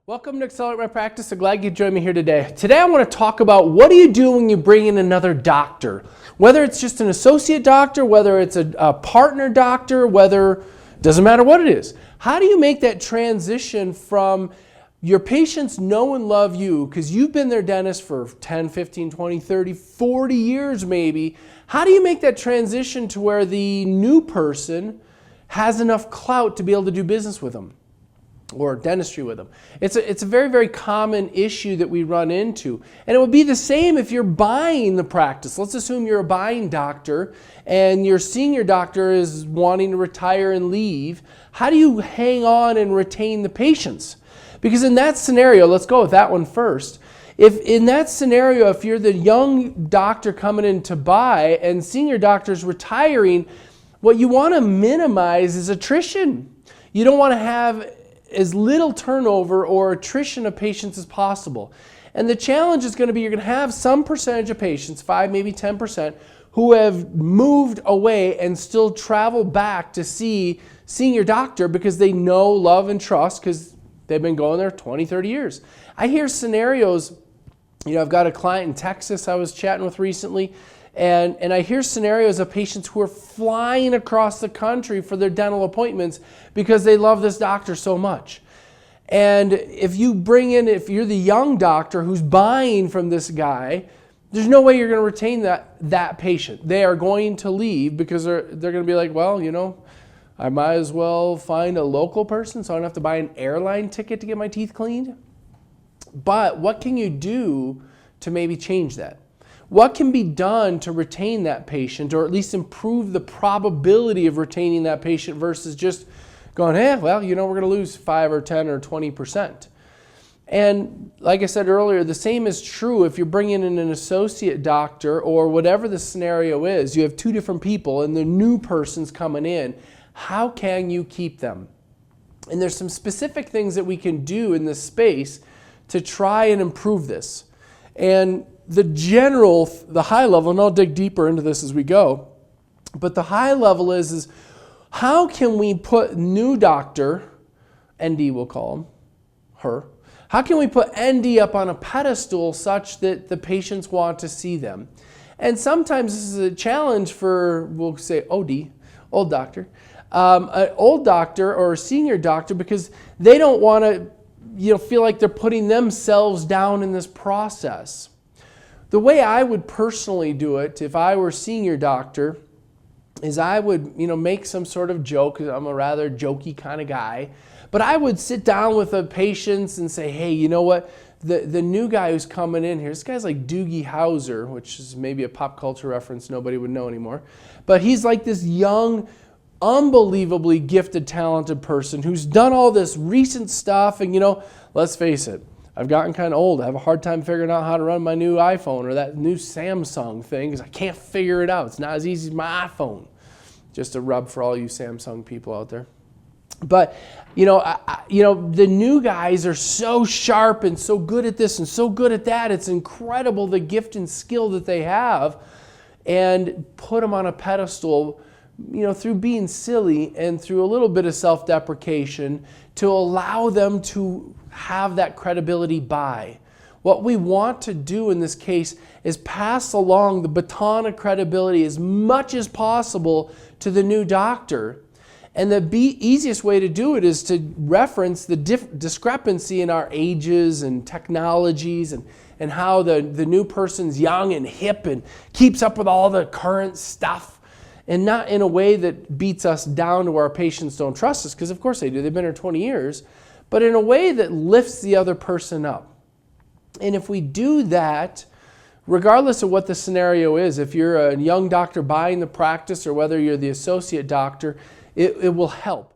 Welcome to Accelerate My Practice. I'm glad you joined me here today. Today I want to talk about what do you do when you bring in another doctor? Whether it's just an associate doctor, whether it's a partner doctor, doesn't matter what it is. How do you make that transition from your patients know and love you because you've been their dentist for 10, 15, 20, 30, 40 years maybe. How do you make that transition to where the new person has enough clout to be able to do business with them? Or dentistry with them. It's a very, very common issue that we run into. And it would be the same if you're buying the practice. Let's assume you're a buying doctor and your senior doctor is wanting to retire and leave. How do you hang on and retain the patients? Because in that scenario, let's go with that one first. If in that scenario, if you're the young doctor coming in to buy and senior doctor's retiring, what you want to minimize is attrition. You don't want to have as little turnover or attrition of patients as possible. And the challenge is going to be you're going to have some percentage of patients, 5, maybe 10%, who have moved away and still travel back to see senior doctor because they know, love, and trust because they've been going there 20, 30 years. I hear scenarios, I've got a client in Texas I was chatting with recently, and I hear scenarios of patients who are flying across the country for their dental appointments because they love this doctor so much. And if you're the young doctor who's buying from this guy, there's no way you're going to retain that patient. They are going to leave because they're going to be like, well, I might as well find a local person so I don't have to buy an airline ticket to get my teeth cleaned. But what can you do to maybe change that? What can be done to retain that patient or at least improve the probability of retaining that patient versus just going, we're going to lose 5 or 10 or 20%. And like I said earlier, the same is true if you're bringing in an associate doctor or whatever the scenario is. You have two different people and the new person's coming in. How can you keep them? And there's some specific things that we can do in this space to try and improve this. And the high level, and I'll dig deeper into this as we go, but the high level is how can we put new doctor, ND we'll call him, her, how can we put ND up on a pedestal such that the patients want to see them? And sometimes this is a challenge for, we'll say OD, old doctor, an old doctor or a senior doctor because they don't want to feel like they're putting themselves down in this process. The way I would personally do it, if I were a senior doctor, is I would, make some sort of joke, because I'm a rather jokey kind of guy, but I would sit down with the patients and say, hey, you know what, the new guy who's coming in here, this guy's like Doogie Howser, which is maybe a pop culture reference nobody would know anymore, but he's like this young, unbelievably gifted, talented person who's done all this recent stuff, and let's face it, I've gotten kind of old. I have a hard time figuring out how to run my new iPhone or that new Samsung thing because I can't figure it out. It's not as easy as my iPhone. Just a rub for all you Samsung people out there. But, the new guys are so sharp and so good at this and so good at that. It's incredible the gift and skill that they have, and put them on a pedestal, through being silly and through a little bit of self-deprecation to allow them to have that credibility buy. What we want to do in this case is pass along the baton of credibility as much as possible to the new doctor. And the easiest way to do it is to reference the discrepancy in our ages and technologies and how the new person's young and hip and keeps up with all the current stuff. And not in a way that beats us down to where our patients don't trust us, because of course they do. They've been here 20 years. But in a way that lifts the other person up. And if we do that, regardless of what the scenario is, if you're a young doctor buying the practice or whether you're the associate doctor, it will help.